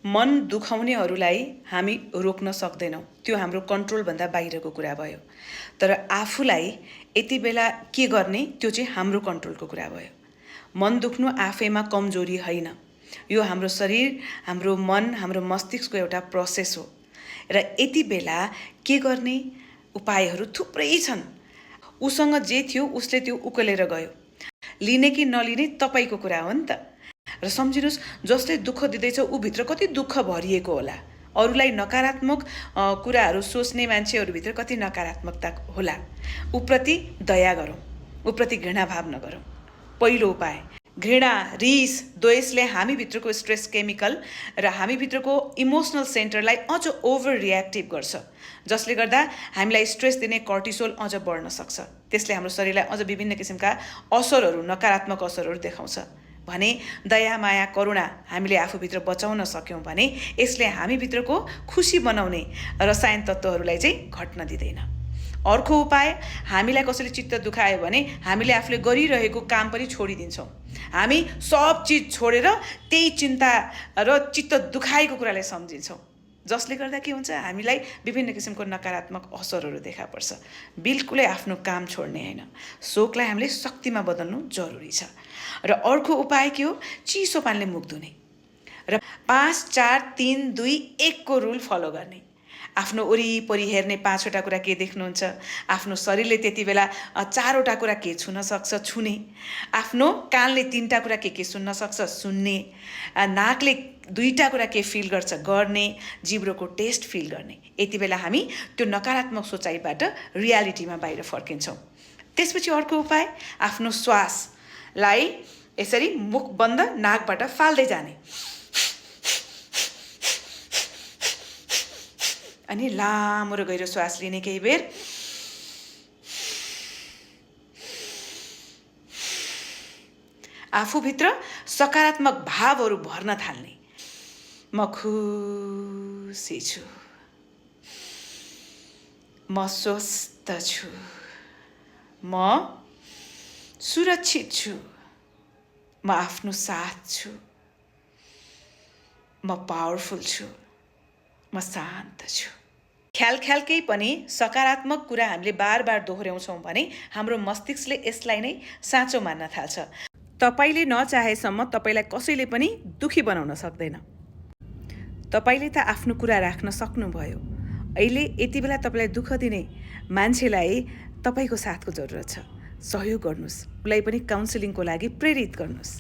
मन दुखाउनेहरूलाई हामी रोक्न सक्दैनौँ, त्यो हाम्रो कन्ट्रोलभन्दा बाहिरको कुरा भयो। तर आफूलाई यति बेला के गर्ने त्यो चाहिँ हाम्रो कन्ट्रोलको कुरा भयो। मन दुख्नु आफैमा कमजोरी होइन, यो हाम्रो शरीर, हाम्रो मन, हाम्रो मस्तिष्कको एउटा प्रोसेस हो। र यति बेला के गर्ने उपायहरू थुप्रै छन्। उसँग जे थियो उसले त्यो उकेलेर गयो, लिने कि नलिने तपाईँको कुरा हो नि त। र सम्झिनुहोस्, जसले दुःख दिँदैछ ऊ भित्र कति दुःख भरिएको होला, अरूलाई नकारात्मक कुराहरू सोच्ने मान्छेहरूभित्र कति नकारात्मकता होला। उप्रति दया गरौँ, उप्रति घृणाभाव नगरौँ। पहिलो उपाय, घृणा, रिस, द्वेषले हामीभित्रको स्ट्रेस केमिकल र हामीभित्रको इमोसनल सेन्टरलाई अझ ओभर रियाक्टिभ गर्छ, जसले गर्दा हामीलाई स्ट्रेस दिने कर्टिसोल अझ बढ्न सक्छ। त्यसले हाम्रो शरीरलाई अझ विभिन्न किसिमका असरहरू, नकारात्मक असरहरू देखाउँछ। भने दया, माया, करुणा हामीले आफूभित्र बचाउन सक्यौँ भने यसले हामीभित्रको खुसी बनाउने रसायन तत्त्वहरूलाई चाहिँ घट्न दिँदैन। अर्को उपाय, हामीलाई कसैले चित्त दुखायो भने हामीले आफूले गरिरहेको काम पनि छोडिदिन्छौँ। हामी सब चिज छोडेर त्यही चिन्ता र चित्त दुखाएको कुरालाई सम्झिन्छौँ, जसले गर्दा के हुन्छ, हामीलाई विभिन्न किसिमको नकारात्मक असरहरू देखा पर्छ। बिल्कुलै आफ्नो काम छोड्ने होइन, शोकलाई हामीले शक्तिमा बदल्नु जरुरी छ। र अर्को उपाय के हो, चिसो पानीले मुख धुने र 5 4 3 2 1 को रुल फलो गर्ने। आफ्नो वरिपरि हेर्ने 5वटा कुरा के देख्नुहुन्छ, आफ्नो शरीरले त्यति बेला 4वटा कुरा के छुन सक्छ, छुने, आफ्नो कानले 3टा कुरा के सुन्न सक्छ, सुन्ने, नाकले 2टा कुरा के फिल गर्छ, गर्ने, जिब्रोको टेस्ट फिल गर्ने। यति बेला हामी त्यो नकारात्मक सोचाइबाट रियालिटीमा बाहिर फर्किन्छौँ। त्यसपछि अर्को उपाय, आफ्नो श्वासलाई यसरी मुख बन्द नाकबाट फाल्दै जाने अनि लामो र गहिरो श्वास लिने, केही बेर आफूभित्र सकारात्मक भावहरू भर्न थाल्ने। म खुसी छु, म स्वस्थ छु, म सुरक्षित छु, म आफ्नो साथ छु, म पावरफुल छु, म शान्त छु। ख्यालकै पनि सकारात्मक कुरा हामीले बार बार दोहोऱ्याउँछौँ भने हाम्रो मस्तिष्कले यसलाई नै साँचो मान्न थाल्छ। तपाईँले नचाहेसम्म तपाईँलाई कसैले पनि दुखी बनाउन सक्दैन। तपाईँले त आफ्नो कुरा राख्न सक्नुभयो। अहिले यति बेला तपाईँलाई दुःख दिने मान्छेलाई तपाईँको साथको जरुरत छ। सहयोग गर्नुहोस्, उसलाई पनि काउन्सिलिङको लागि प्रेरित गर्नुहोस्।